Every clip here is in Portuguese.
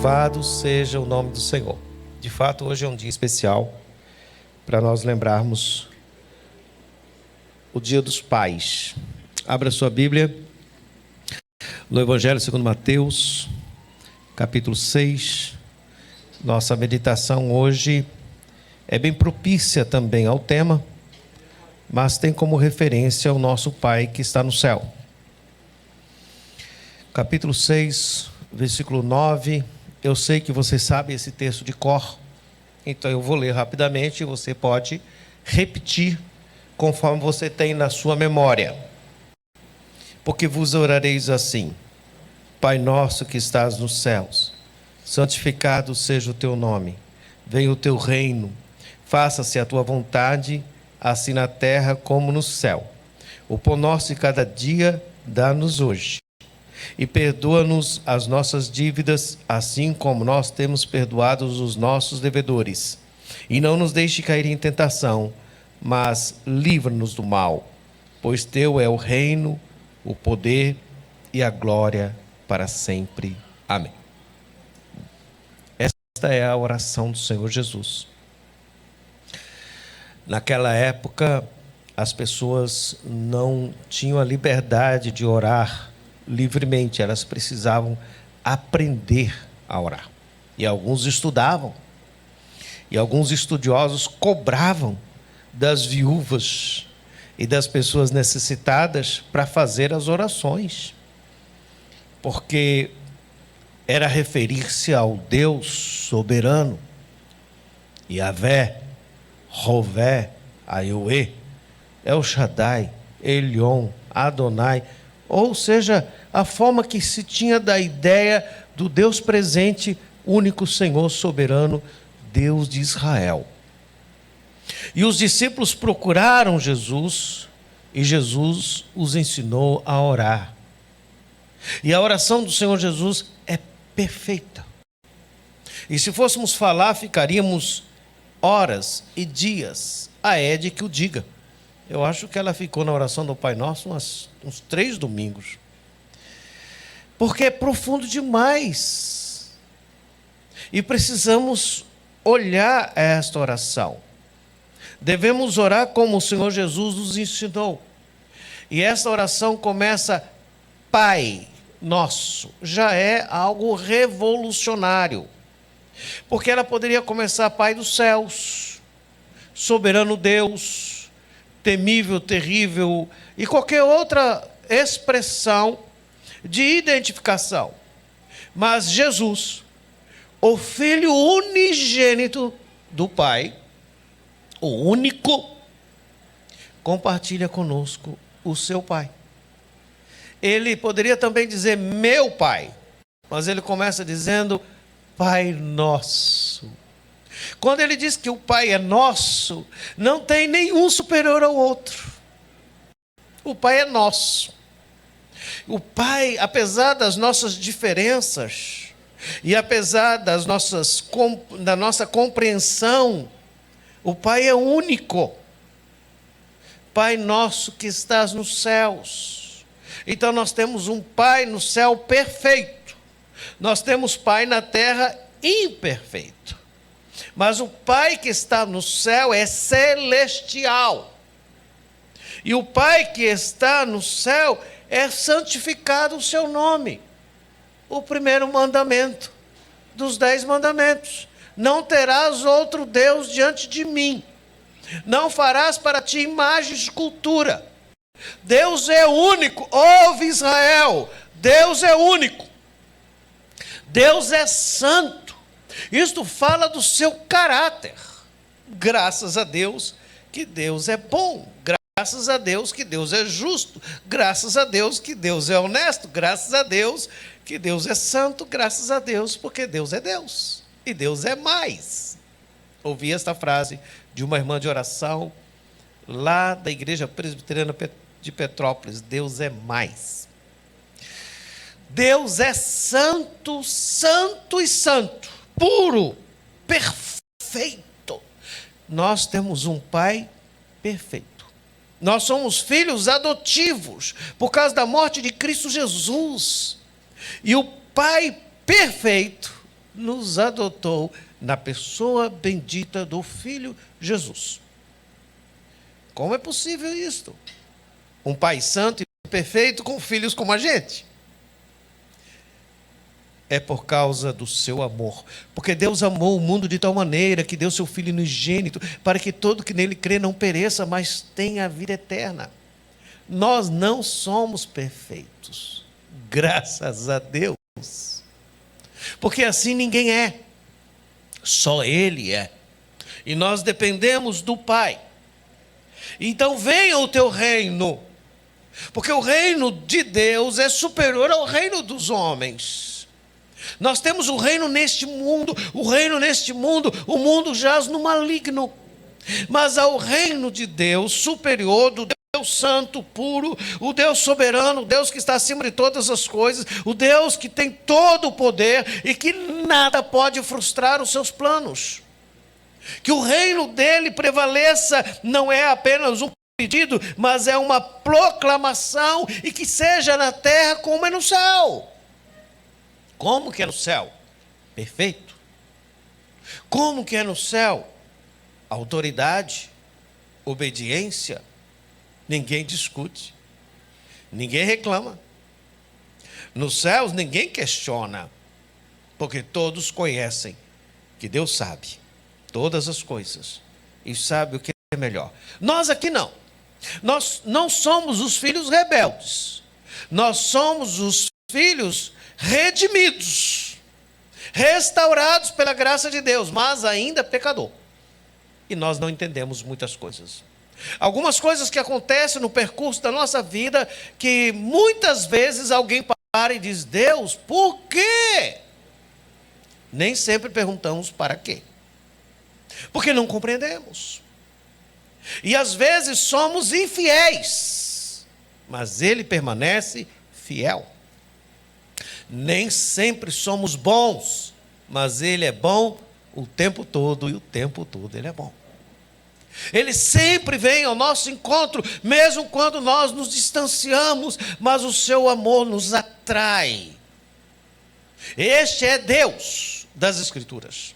Louvado seja o nome do Senhor. De fato, hoje é um dia especial para nós lembrarmos o Dia dos Pais. Abra sua Bíblia no Evangelho segundo Mateus, capítulo 6. Nossa meditação hoje é bem propícia também ao tema, mas tem como referência o nosso Pai que está no céu. Capítulo 6, versículo 9. Eu sei que você sabe esse texto de cor, então eu vou ler rapidamente e você pode repetir conforme você tem na sua memória. Porque vos orareis assim: Pai nosso que estás nos céus, santificado seja o teu nome, venha o teu reino, faça-se a tua vontade, assim na terra como no céu. O pão nosso de cada dia dá-nos hoje. E perdoa-nos as nossas dívidas, assim como nós temos perdoado os nossos devedores. E não nos deixe cair em tentação, mas livra-nos do mal. Pois teu é o reino, o poder e a glória para sempre. Amém. Esta é a oração do Senhor Jesus. Naquela época, as pessoas não tinham a liberdade de orar livremente, elas precisavam aprender a orar. E alguns estudavam, e alguns estudiosos cobravam das viúvas e das pessoas necessitadas para fazer as orações, porque era referir-se ao Deus soberano, Yahvé, Rové, Aiuê, El Shaddai, Elion, Adonai, ou seja, a forma que se tinha da ideia do Deus presente, único Senhor soberano, Deus de Israel. E os discípulos procuraram Jesus, e Jesus os ensinou a orar. E a oração do Senhor Jesus é perfeita. E se fôssemos falar, ficaríamos horas e dias. A Ed que o diga. Eu acho que ela ficou na oração do Pai Nosso uns 3 domingos. Porque é profundo demais. E precisamos olhar esta oração. Devemos orar como o Senhor Jesus nos ensinou. E esta oração começa: Pai Nosso. Já é algo revolucionário. Porque ela poderia começar: Pai dos céus, soberano Deus, temível, terrível, e qualquer outra expressão de identificação. Mas Jesus, o Filho unigênito do Pai, o único, compartilha conosco o seu Pai. Ele poderia também dizer meu Pai, mas ele começa dizendo Pai Nosso. Quando ele diz que o Pai é nosso, não tem nenhum superior ao outro. O Pai é nosso. O Pai, apesar das nossas diferenças, e apesar da nossa compreensão, o Pai é único. Pai nosso que estás nos céus. Então nós temos um Pai no céu perfeito. Nós temos Pai na terra imperfeito. Mas o Pai que está no céu é celestial. E o Pai que está no céu é santificado o seu nome. O primeiro mandamento dos 10 mandamentos: não terás outro Deus diante de mim. Não farás para ti imagem de escultura. Deus é único. Ouve, Israel. Deus é único. Deus é santo. Isto fala do seu caráter. Graças a Deus que Deus é bom. Graças a Deus que Deus é justo. Graças a Deus que Deus é honesto. Graças a Deus que Deus é santo. Graças a Deus porque Deus é Deus. E Deus é mais. Ouvi esta frase de uma irmã de oração lá da Igreja Presbiteriana de Petrópolis: Deus é mais. Deus é santo, santo e santo, puro, perfeito. Nós temos um Pai perfeito. Nós somos filhos adotivos por causa da morte de Cristo Jesus. E o Pai perfeito nos adotou na pessoa bendita do Filho Jesus. Como é possível isto? Um Pai santo e perfeito com filhos como a gente. É por causa do seu amor. Porque Deus amou o mundo de tal maneira que deu seu Filho unigênito para que todo que nele crê não pereça, mas tenha a vida eterna. Nós não somos perfeitos, graças a Deus. Porque assim ninguém é. Só Ele é. E nós dependemos do Pai. Então venha o teu reino. Porque o reino de Deus é superior ao reino dos homens. Nós temos o reino neste mundo. O mundo jaz no maligno. Mas ao reino de Deus superior, do Deus santo, puro, o Deus soberano, o Deus que está acima de todas as coisas, o Deus que tem todo o poder e que nada pode frustrar os seus planos. Que o reino dele prevaleça não é apenas um pedido, mas é uma proclamação, e que seja na terra como é no céu. Como que é no céu? Perfeito. Como que é no céu? Autoridade, obediência. Ninguém discute, ninguém reclama. Nos céus ninguém questiona, porque todos conhecem que Deus sabe todas as coisas e sabe o que é melhor. Nós aqui não. Nós não somos os filhos rebeldes. Nós somos os filhos redimidos, restaurados pela graça de Deus, mas ainda pecador. E nós não entendemos muitas coisas. Algumas coisas que acontecem no percurso da nossa vida, que muitas vezes alguém para e diz: Deus, por quê? Nem sempre perguntamos para quê. Porque não compreendemos. E às vezes somos infiéis, mas Ele permanece fiel. Nem sempre somos bons, mas Ele é bom o tempo todo, e o tempo todo Ele é bom. Ele sempre vem ao nosso encontro, mesmo quando nós nos distanciamos, mas o seu amor nos atrai. Este é Deus das Escrituras.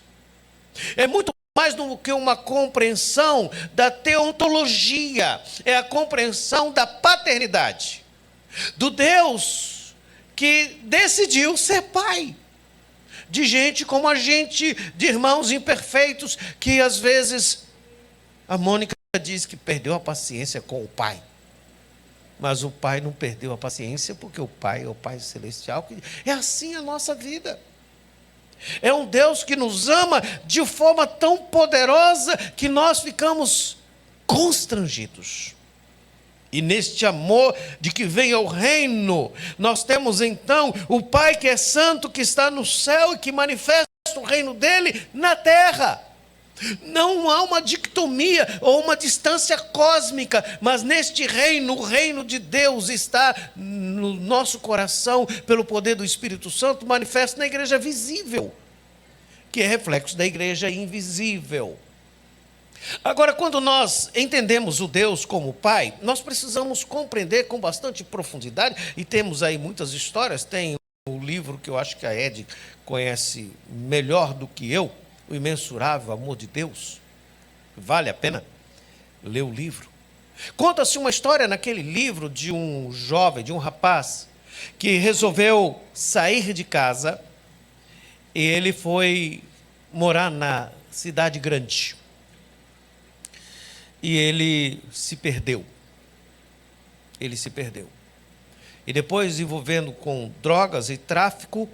É muito mais do que uma compreensão da teontologia, é a compreensão da paternidade, do Deus que decidiu ser pai de gente como a gente, de irmãos imperfeitos, que às vezes a Mônica diz que perdeu a paciência com o pai. Mas o pai não perdeu a paciência, porque o pai é o Pai Celestial. É assim a nossa vida. É um Deus que nos ama de forma tão poderosa que nós ficamos constrangidos. E neste amor de que vem ao reino, nós temos então o Pai que é santo, que está no céu e que manifesta o reino dele na terra. Não há uma dicotomia ou uma distância cósmica, mas neste reino, o reino de Deus está no nosso coração, pelo poder do Espírito Santo, manifesto na igreja visível, que é reflexo da igreja invisível. Agora, quando nós entendemos o Deus como Pai, nós precisamos compreender com bastante profundidade, e temos aí muitas histórias. Tem o livro que eu acho que a Ed conhece melhor do que eu, O Imensurável Amor de Deus. Vale a pena ler o livro. Conta-se uma história naquele livro de um jovem, de um rapaz, que resolveu sair de casa e ele foi morar na cidade grande. E ele se perdeu. Ele se perdeu. E depois, envolvendo com drogas e tráfico,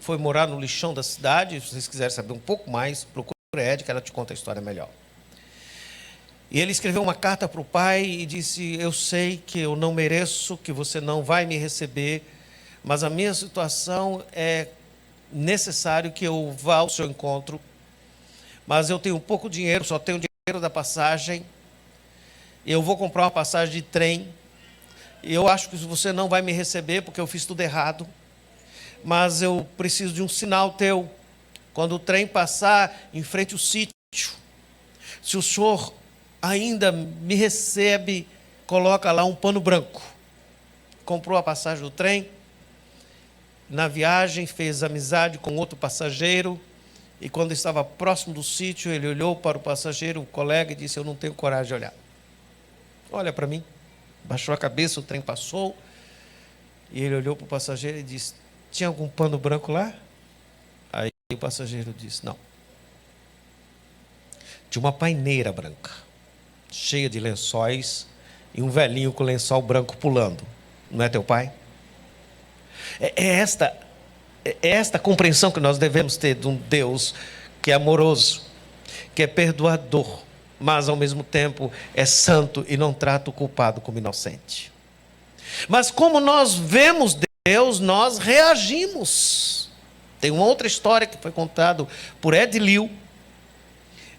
foi morar no lixão da cidade. Se vocês quiserem saber um pouco mais, procure a Ed, que ela te conta a história melhor. E ele escreveu uma carta para o pai e disse: eu sei que eu não mereço, que você não vai me receber, mas a minha situação é necessário que eu vá ao seu encontro, mas eu tenho pouco dinheiro, só tenho dinheiro da passagem, eu vou comprar uma passagem de trem, e eu acho que você não vai me receber porque eu fiz tudo errado, mas eu preciso de um sinal teu, quando o trem passar em frente ao sítio, se o senhor ainda me recebe, coloca lá um pano branco. Comprou a passagem do trem, na viagem fez amizade com outro passageiro, E quando estava próximo do sítio, ele olhou para o passageiro, o colega, e disse: eu não tenho coragem de olhar. Olha para mim. Baixou a cabeça, o trem passou. E ele olhou para o passageiro e disse: tinha algum pano branco lá? Aí o passageiro disse: não. Tinha uma paineira branca, cheia de lençóis, e um velhinho com lençol branco pulando. Não é teu pai? É esta compreensão que nós devemos ter de um Deus que é amoroso, que é perdoador, mas ao mesmo tempo é santo e não trata o culpado como inocente. Mas como nós vemos Deus, nós reagimos. Tem uma outra história que foi contada por Ed Liu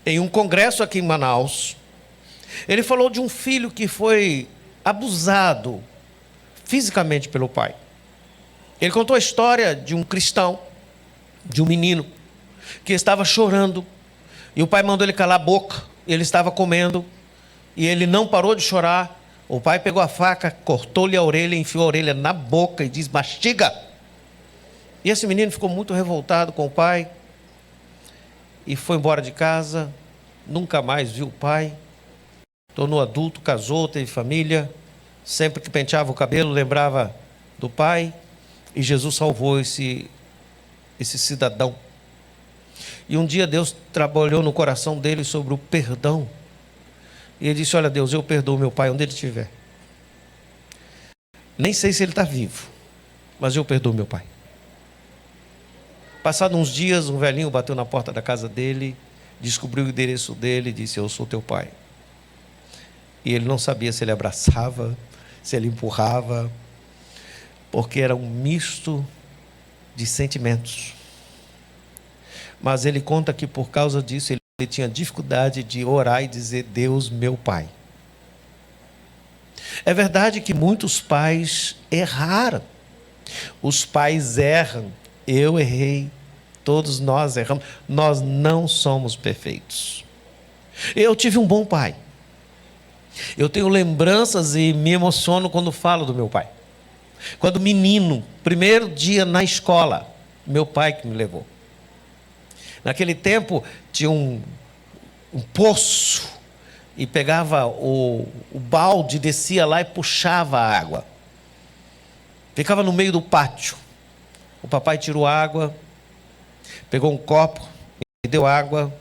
em um congresso aqui em Manaus. Ele falou de um filho que foi abusado fisicamente pelo pai. Ele contou a história de um cristão, de um menino, que estava chorando, e o pai mandou ele calar a boca, ele estava comendo, e ele não parou de chorar. O pai pegou a faca, cortou-lhe a orelha, enfiou a orelha na boca e disse: mastiga. E esse menino ficou muito revoltado com o pai, e foi embora de casa, nunca mais viu o pai, tornou adulto, casou, teve família, sempre que penteava o cabelo lembrava do pai. E Jesus salvou esse cidadão. E um dia Deus trabalhou no coração dele sobre o perdão. E ele disse: olha, Deus, eu perdoo meu pai onde ele estiver. Nem sei se ele está vivo, mas eu perdoo meu pai. Passados uns dias, um velhinho bateu na porta da casa dele, descobriu o endereço dele e disse: eu sou teu pai. E ele não sabia se ele abraçava, se ele empurrava, porque era um misto de sentimentos. Mas ele conta que por causa disso ele tinha dificuldade de orar e dizer: Deus, meu pai. É verdade que muitos pais erraram. Os pais erram. Eu errei. Todos nós erramos. Nós não somos perfeitos. Eu tive um bom pai. Eu tenho lembranças e me emociono quando falo do meu pai. Quando menino, primeiro dia na escola, meu pai que me levou. Naquele tempo tinha um poço, e pegava o balde, descia lá e puxava a água. Ficava no meio do pátio. O papai tirou água, pegou um copo, me deu água,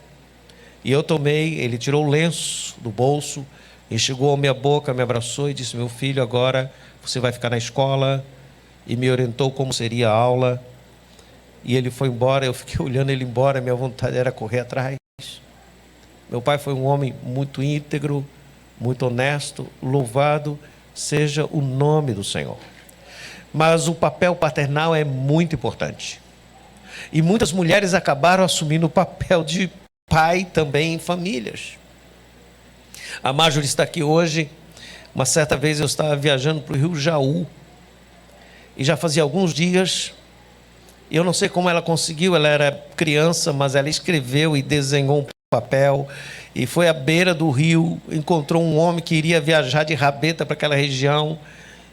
e eu tomei. Ele tirou o lenço do bolso, enxugou a minha boca, me abraçou e disse: meu filho, agora você vai ficar na escola, e me orientou como seria a aula. E ele foi embora, eu fiquei olhando ele embora, minha vontade era correr atrás. Meu pai foi um homem muito íntegro, muito honesto, louvado seja o nome do Senhor. Mas o papel paternal é muito importante. E muitas mulheres acabaram assumindo o papel de pai também em famílias. A Marjorie está aqui hoje. Uma certa vez eu estava viajando para o Rio Jaú, e já fazia alguns dias, eu não sei como ela conseguiu, ela era criança, mas ela escreveu e desenhou um papel, e foi à beira do rio, encontrou um homem que iria viajar de rabeta para aquela região,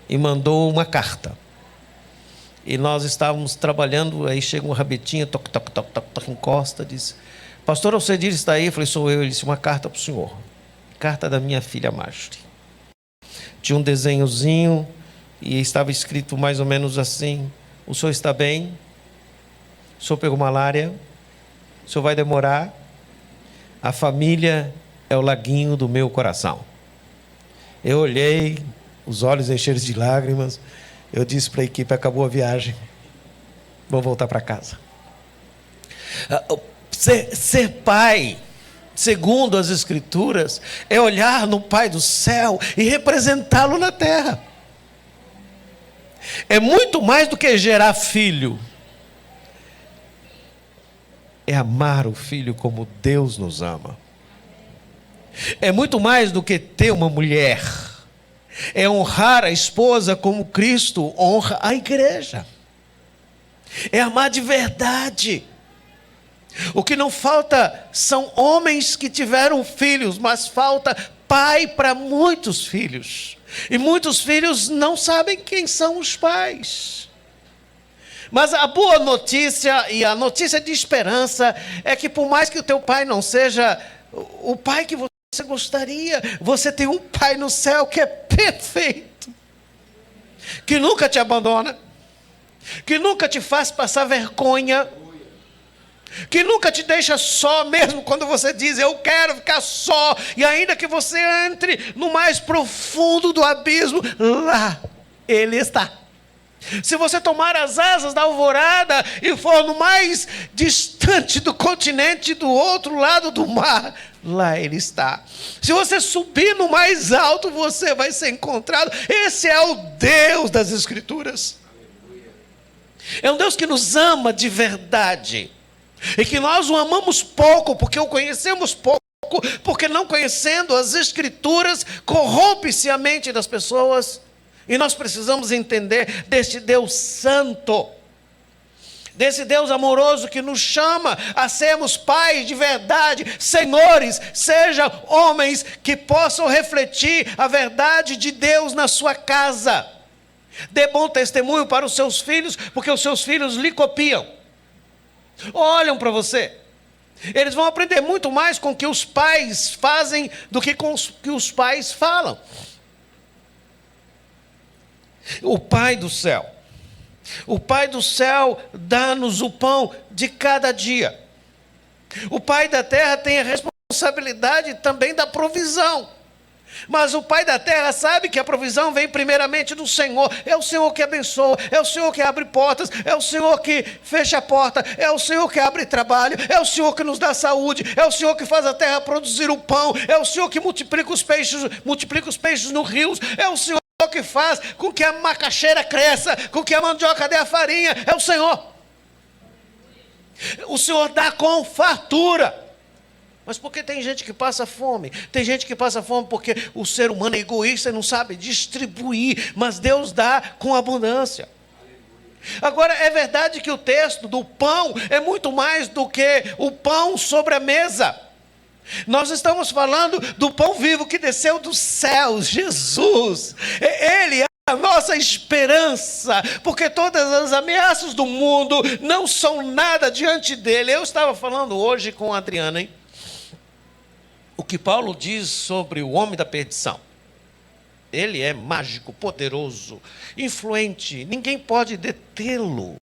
e mandou uma carta. E nós estávamos trabalhando, aí chega um rabetinho, toc, toc, toc, toc, toc, encosta, diz: pastor Alcedir está aí? Eu falei: sou eu. Ele disse: uma carta para o senhor, carta da minha filha Marjorie. Tinha um desenhozinho e estava escrito mais ou menos assim: o senhor está bem? O senhor pegou malária? O senhor vai demorar? A família é o laguinho do meu coração. Eu olhei, os olhos encheram de lágrimas. Eu disse para a equipe: acabou a viagem, vou voltar para casa. Ser pai, segundo as Escrituras, é olhar no Pai do céu e representá-lo na terra. É muito mais do que gerar filho. É amar o filho como Deus nos ama. É muito mais do que ter uma mulher. É honrar a esposa como Cristo honra a igreja. É amar de verdade. O que não falta são homens que tiveram filhos, mas falta pai para muitos filhos. E muitos filhos não sabem quem são os pais. Mas a boa notícia e a notícia de esperança é que por mais que o teu pai não seja o pai que você gostaria, você tem um pai no céu que é perfeito, que nunca te abandona, que nunca te faz passar vergonha, que nunca te deixa só, mesmo quando você diz, eu quero ficar só, e ainda que você entre no mais profundo do abismo, lá Ele está. Se você tomar as asas da alvorada e for no mais distante do continente, do outro lado do mar, lá Ele está. Se você subir no mais alto, você vai ser encontrado. Esse é o Deus das Escrituras. É um Deus que nos ama de verdade. E que nós o amamos pouco, porque o conhecemos pouco, porque não conhecendo as Escrituras, corrompe-se a mente das pessoas. E nós precisamos entender deste Deus santo, desse Deus amoroso que nos chama a sermos pais de verdade, senhores, sejam homens que possam refletir a verdade de Deus na sua casa. Dê bom testemunho para os seus filhos, porque os seus filhos lhe copiam. Olham para você. Eles vão aprender muito mais com o que os pais fazem do que com o que os pais falam. O Pai do céu dá-nos o pão de cada dia. O Pai da terra tem a responsabilidade também da provisão. Mas o Pai da terra sabe que a provisão vem primeiramente do Senhor. É o Senhor que abençoa, é o Senhor que abre portas, é o Senhor que fecha a porta, é o Senhor que abre trabalho, é o Senhor que nos dá saúde, é o Senhor que faz a terra produzir o pão, é o Senhor que multiplica os peixes nos rios, é o Senhor que faz com que a macaxeira cresça, com que a mandioca dê a farinha, é o Senhor. O Senhor dá com fartura. Mas por que tem gente que passa fome? Tem gente que passa fome porque o ser humano é egoísta e não sabe distribuir, mas Deus dá com abundância. Agora, é verdade que o texto do pão é muito mais do que o pão sobre a mesa. Nós estamos falando do pão vivo que desceu dos céus, Jesus. Ele é a nossa esperança, porque todas as ameaças do mundo não são nada diante dele. Eu estava falando hoje com a Adriana, o que Paulo diz sobre o homem da perdição. Ele é mágico, poderoso, influente, ninguém pode detê-lo.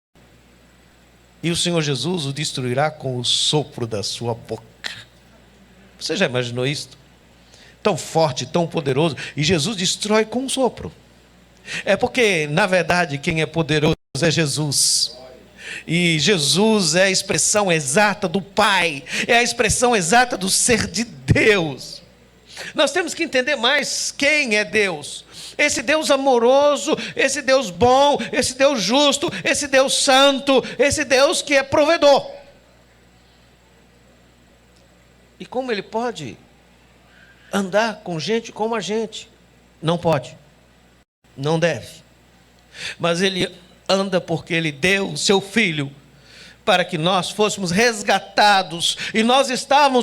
E o Senhor Jesus o destruirá com o sopro da sua boca. Você já imaginou isso? Tão forte, tão poderoso, e Jesus destrói com um sopro. É porque, na verdade, quem é poderoso é Jesus. E Jesus é a expressão exata do Pai, é a expressão exata do ser de Deus. Nós temos que entender mais quem é Deus. Esse Deus amoroso, esse Deus bom, esse Deus justo, esse Deus santo, esse Deus que é provedor. E como Ele pode andar com gente como a gente? Não pode, não deve. Mas Ele anda porque Ele deu o seu Filho para que nós fôssemos resgatados. E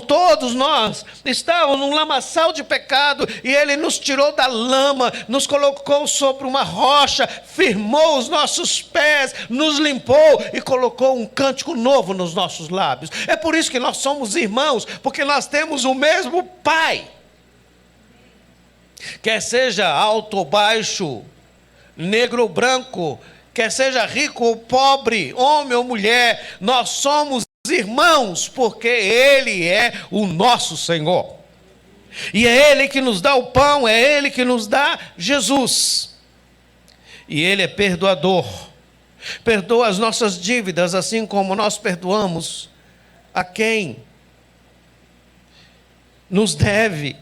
todos nós estávamos num lamaçal de pecado, e Ele nos tirou da lama, nos colocou sobre uma rocha, firmou os nossos pés, nos limpou e colocou um cântico novo nos nossos lábios. É por isso que nós somos irmãos, porque nós temos o mesmo Pai. Quer seja alto ou baixo, negro ou branco, quer seja rico ou pobre, homem ou mulher, nós somos irmãos, porque Ele é o nosso Senhor. E é Ele que nos dá o pão, é Ele que nos dá Jesus. E Ele é perdoador. Perdoa as nossas dívidas, assim como nós perdoamos a quem nos deve,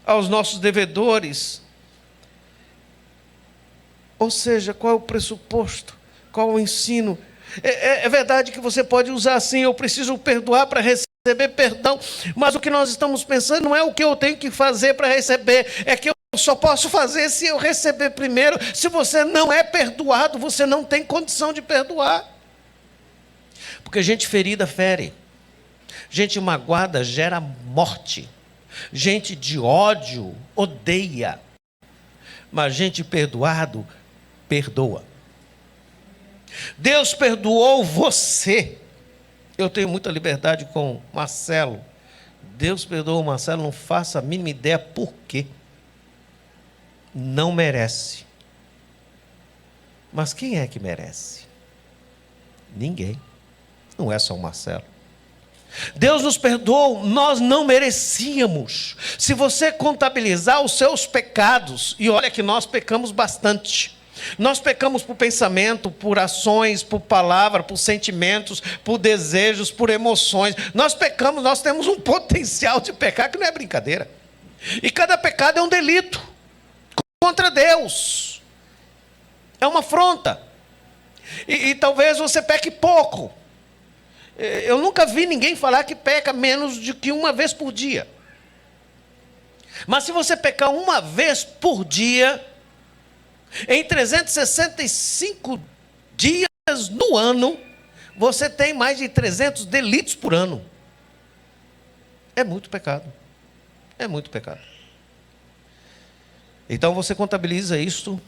aos nossos devedores. Ou seja, qual é o pressuposto? Qual é o ensino? É verdade que você pode usar assim, eu preciso perdoar para receber perdão, mas o que nós estamos pensando não é o que eu tenho que fazer para receber, é que eu só posso fazer se eu receber primeiro. Se você não é perdoado, você não tem condição de perdoar. Porque gente ferida fere, gente magoada gera morte, gente de ódio odeia, mas gente perdoado perdoa. Deus perdoou você. Eu tenho muita liberdade com Marcelo. Deus perdoou o Marcelo, não faço a mínima ideia por quê. Não merece. Mas quem é que merece? Ninguém. Não é só o Marcelo. Deus nos perdoou, nós não merecíamos. Se você contabilizar os seus pecados, e olha que nós pecamos bastante. Nós pecamos por pensamento, por ações, por palavra, por sentimentos, por desejos, por emoções. Nós pecamos, nós temos um potencial de pecar que não é brincadeira. E cada pecado é um delito contra Deus. É uma afronta. E talvez você peque pouco. Eu nunca vi ninguém falar que peca menos do que uma vez por dia. Mas se você pecar uma vez por dia, em 365 dias no ano, você tem mais de 300 delitos por ano. É muito pecado. É muito pecado. Então você contabiliza isto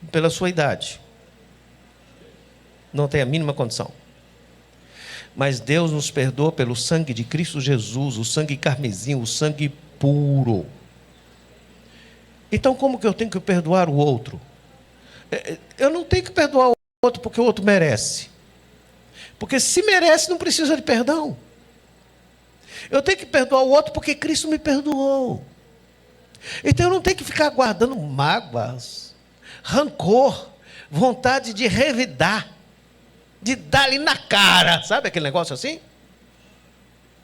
pela sua idade. Não tem a mínima condição. Mas Deus nos perdoa pelo sangue de Cristo Jesus, o sangue carmesim, o sangue puro. Então como que eu tenho que perdoar o outro? Eu não tenho que perdoar o outro porque o outro merece. Porque se merece, não precisa de perdão. Eu tenho que perdoar o outro porque Cristo me perdoou. Então eu não tenho que ficar guardando mágoas, rancor, vontade de revidar, de dar-lhe na cara, sabe aquele negócio assim?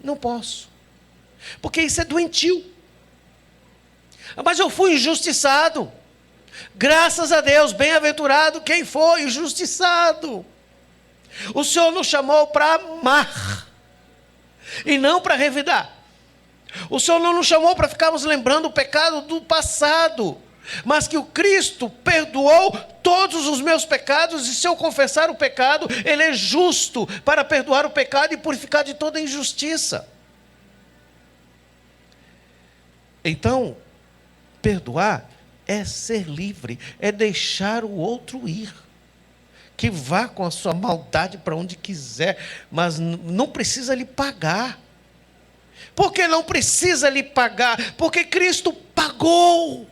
Não posso, porque isso é doentio. Mas eu fui injustiçado, graças a Deus, bem-aventurado quem foi injustiçado. O Senhor nos chamou para amar, e não para revidar. O Senhor não nos chamou para ficarmos lembrando o pecado do passado, mas que o Cristo perdoou todos os meus pecados, e se eu confessar o pecado, Ele é justo para perdoar o pecado e purificar de toda injustiça. Então, perdoar é ser livre, é deixar o outro ir, que vá com a sua maldade para onde quiser, mas não precisa lhe pagar. Por que não precisa lhe pagar? Porque Cristo pagou.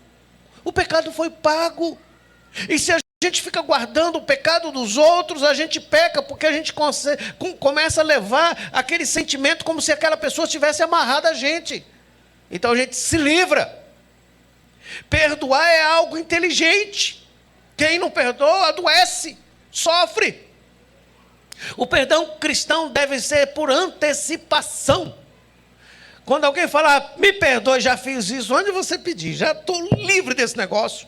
O pecado foi pago. E se a gente fica guardando o pecado dos outros, a gente peca, porque a gente começa a levar aquele sentimento como se aquela pessoa tivesse amarrado a gente. Então a gente se livra. Perdoar é algo inteligente. Quem não perdoa, adoece, sofre. O perdão cristão deve ser por antecipação. Quando alguém falar, me perdoe, já fiz isso, onde você pedir? Já estou livre desse negócio.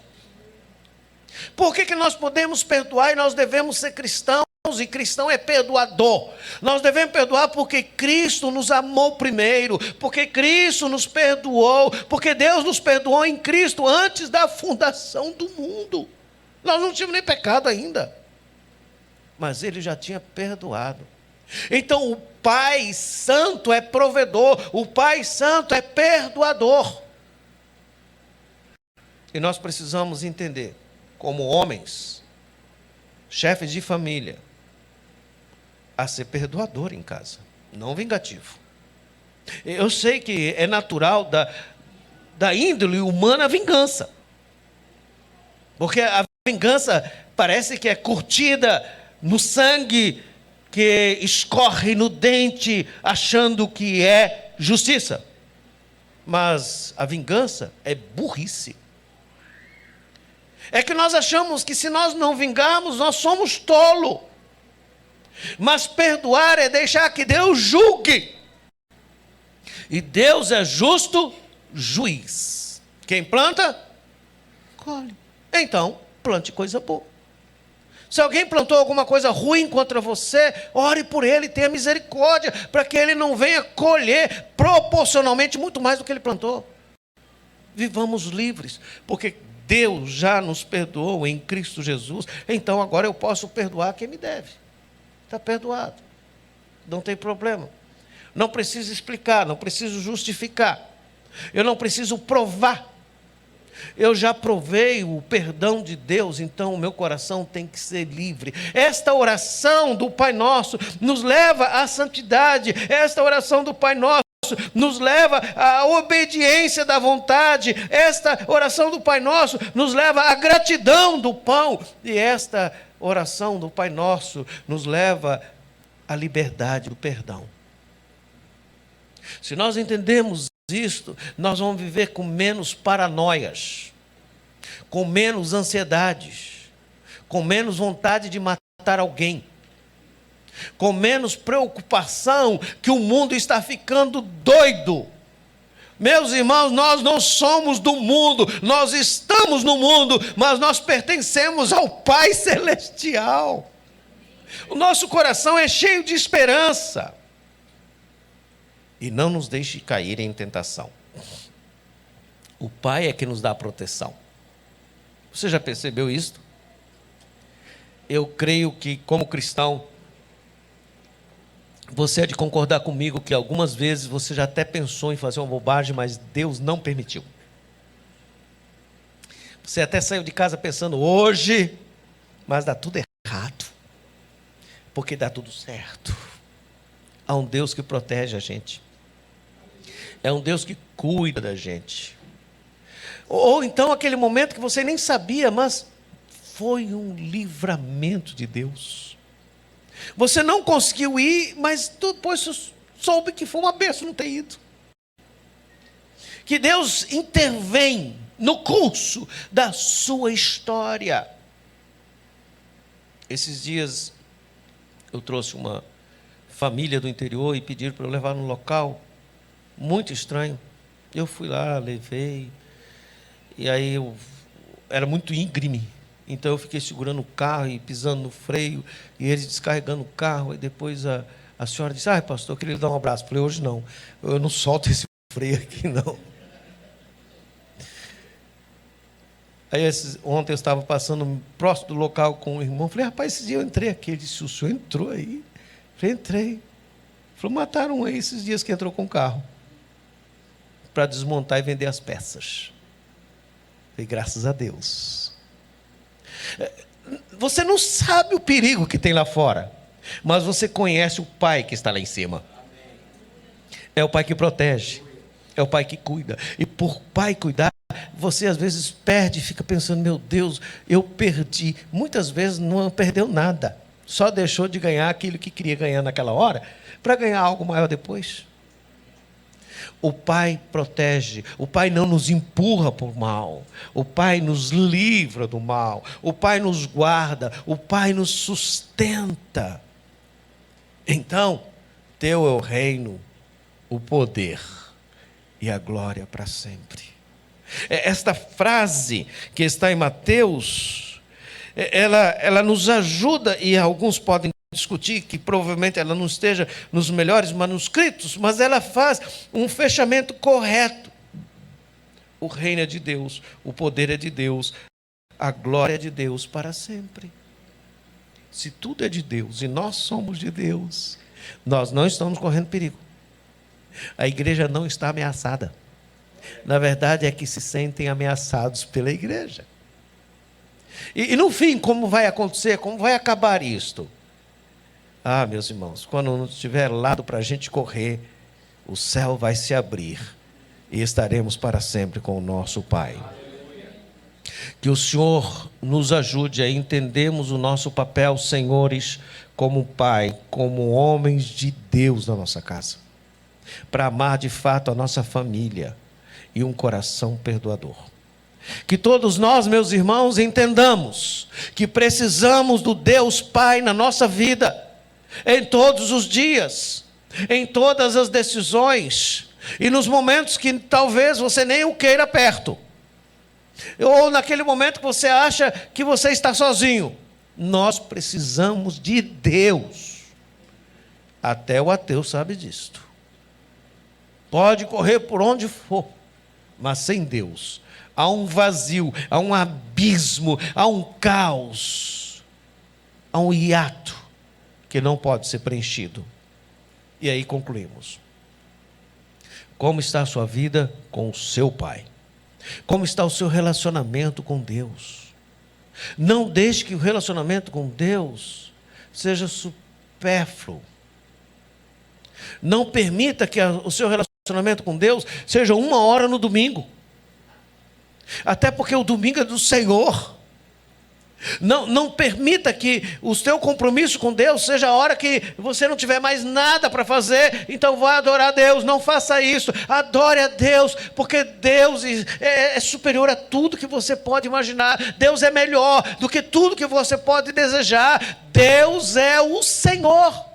Por que nós podemos perdoar e nós devemos ser cristãos? E cristão é perdoador. Nós devemos perdoar porque Cristo nos amou primeiro, porque Cristo nos perdoou, porque Deus nos perdoou em Cristo antes da fundação do mundo. Nós não tínhamos nem pecado ainda, mas Ele já tinha perdoado. Então o Pai Santo é provedor, o Pai Santo é perdoador. E nós precisamos entender, como homens, chefes de família, a ser perdoador em casa, não vingativo. Eu sei que é natural da índole humana a vingança, porque a vingança parece que é curtida no sangue, que escorre no dente, achando que é justiça. Mas a vingança é burrice. É que nós achamos que se nós não vingarmos, nós somos tolos. Mas perdoar é deixar que Deus julgue. E Deus é justo juiz. Quem planta, colhe. Então, plante coisa boa. Se alguém plantou alguma coisa ruim contra você, ore por ele, tenha misericórdia, para que ele não venha colher proporcionalmente muito mais do que ele plantou. Vivamos livres, porque Deus já nos perdoou em Cristo Jesus, então agora eu posso perdoar quem me deve. Está perdoado, não tem problema. Não preciso explicar, não preciso justificar, eu não preciso provar. Eu já provei o perdão de Deus, então o meu coração tem que ser livre. Esta oração do Pai Nosso nos leva à santidade. Esta oração do Pai Nosso nos leva à obediência da vontade. Esta oração do Pai Nosso nos leva à gratidão do pão. E esta oração do Pai Nosso nos leva à liberdade do perdão. Se nós entendemos isto, nós vamos viver com menos paranoias, com menos ansiedades, com menos vontade de matar alguém, com menos preocupação que o mundo está ficando doido. Meus irmãos, nós não somos do mundo, nós estamos no mundo, mas nós pertencemos ao Pai Celestial. O nosso coração é cheio de esperança. E não nos deixe cair em tentação. O Pai é que nos dá a proteção. Você já percebeu isso? Eu creio que, como cristão, você é de concordar comigo que algumas vezes você já até pensou em fazer uma bobagem, mas Deus não permitiu. Você até saiu de casa pensando hoje, mas dá tudo errado, porque dá tudo certo. Há um Deus que protege a gente. É um Deus que cuida da gente. Ou então aquele momento que você nem sabia, mas foi um livramento de Deus. Você não conseguiu ir, mas depois soube que foi uma bênção não ter ido. Que Deus intervém no curso da sua história. Esses dias eu trouxe uma família do interior e pediram para eu levar no local muito estranho. Eu fui lá, levei, e aí era muito íngreme, então eu fiquei segurando o carro e pisando no freio, e eles descarregando o carro, e depois a senhora disse: pastor, eu queria lhe dar um abraço. Eu falei: hoje não, eu não solto esse freio aqui não. Aí ontem eu estava passando próximo do local com o irmão, falei: rapaz, esse dia eu entrei aqui. Ele disse: o senhor entrou aí? Eu falei: entrei. Ele falou: mataram aí esses dias que entrou com o carro para desmontar e vender as peças. E graças a Deus. Você não sabe o perigo que tem lá fora, mas você conhece o Pai que está lá em cima. É o Pai que protege, é o Pai que cuida. E por Pai cuidar, você às vezes perde e fica pensando: meu Deus, eu perdi. Muitas vezes não perdeu nada, só deixou de ganhar aquilo que queria ganhar naquela hora, para ganhar algo maior depois. O Pai protege, o Pai não nos empurra para o mal, o Pai nos livra do mal, o Pai nos guarda, o Pai nos sustenta. Então, teu é o reino, o poder e a glória para sempre. Esta frase que está em Mateus, ela nos ajuda, e alguns podem discutir que provavelmente ela não esteja nos melhores manuscritos, mas ela faz um fechamento correto. O reino é de Deus, o poder é de Deus, a glória é de Deus para sempre. Se tudo é de Deus e nós somos de Deus, nós não estamos correndo perigo. A igreja não está ameaçada. Na verdade é que se sentem ameaçados pela igreja. E no fim, como vai acontecer? Como vai acabar isto? Meus irmãos, quando não tiver lado para a gente correr, o céu vai se abrir e estaremos para sempre com o nosso Pai. Que o Senhor nos ajude a entendermos o nosso papel, senhores, como Pai, como homens de Deus na nossa casa, para amar de fato a nossa família e um coração perdoador. Que todos nós, meus irmãos, entendamos que precisamos do Deus Pai na nossa vida, em todos os dias, em todas as decisões, e nos momentos que talvez você nem o queira perto, ou naquele momento que você acha que você está sozinho. Nós precisamos de Deus. Até o ateu sabe disto. Pode correr por onde for, mas sem Deus há um vazio, há um abismo, há um caos, há um hiato que não pode ser preenchido. E aí concluímos. Como está a sua vida com o seu Pai? Como está o seu relacionamento com Deus? Não deixe que o relacionamento com Deus seja supérfluo. Não permita que o seu relacionamento com Deus seja 1 hora no domingo. Até porque o domingo é do Senhor. Não permita que o seu compromisso com Deus seja a hora que você não tiver mais nada para fazer, então vá adorar a Deus. Não faça isso. Adore a Deus, porque Deus é superior a tudo que você pode imaginar. Deus é melhor do que tudo que você pode desejar. Deus é o Senhor.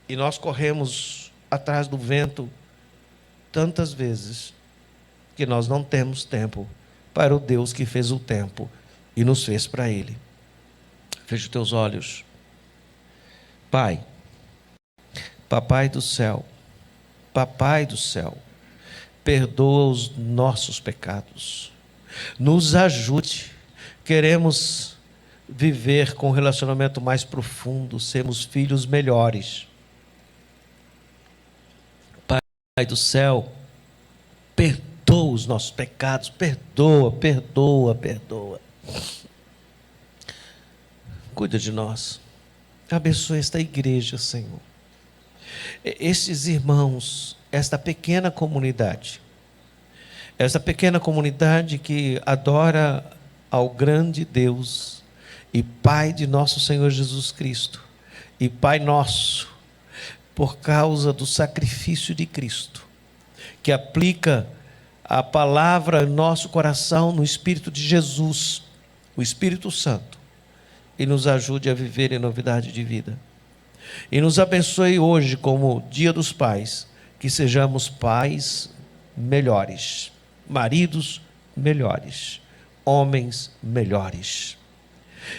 E nós corremos atrás do vento tantas vezes que nós não temos tempo para o Deus que fez o tempo e nos fez para Ele. Feche os teus olhos. Pai, Papai do céu, perdoa os nossos pecados. Nos ajude. Queremos viver com um relacionamento mais profundo, sermos filhos melhores. Pai do céu, perdoa os nossos pecados, perdoa. Cuida de nós. Abençoa esta igreja, Senhor. Estes irmãos, esta pequena comunidade que adora ao grande Deus e Pai de nosso Senhor Jesus Cristo e Pai nosso, por causa do sacrifício de Cristo, que aplica a palavra em nosso coração no Espírito de Jesus, o Espírito Santo, e nos ajude a viver em novidade de vida. E nos abençoe hoje, como Dia dos Pais, que sejamos pais melhores, maridos melhores, homens melhores.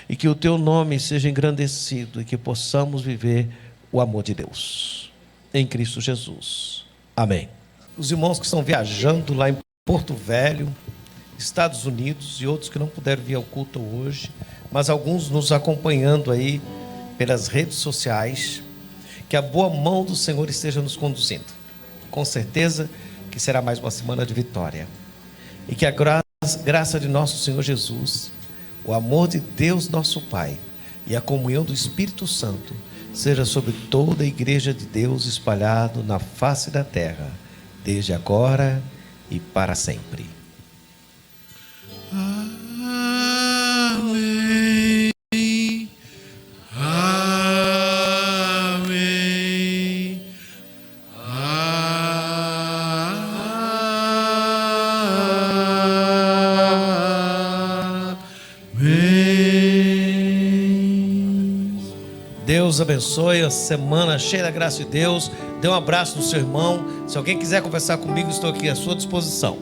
E que o teu nome seja engrandecido e que possamos viver o amor de Deus. Em Cristo Jesus. Amém. Os irmãos que estão viajando lá em Porto Velho, Estados Unidos, e outros que não puderam vir ao culto hoje, mas alguns nos acompanhando aí pelas redes sociais, que a boa mão do Senhor esteja nos conduzindo. Com certeza que será mais uma semana de vitória. E que a graça de nosso Senhor Jesus, o amor de Deus nosso Pai e a comunhão do Espírito Santo seja sobre toda a igreja de Deus espalhado na face da terra, desde agora e para sempre. Amém. Amém. Amém. Deus abençoe a semana cheia da graça de Deus. Dê um abraço no seu irmão. Se alguém quiser conversar comigo, estou aqui à sua disposição.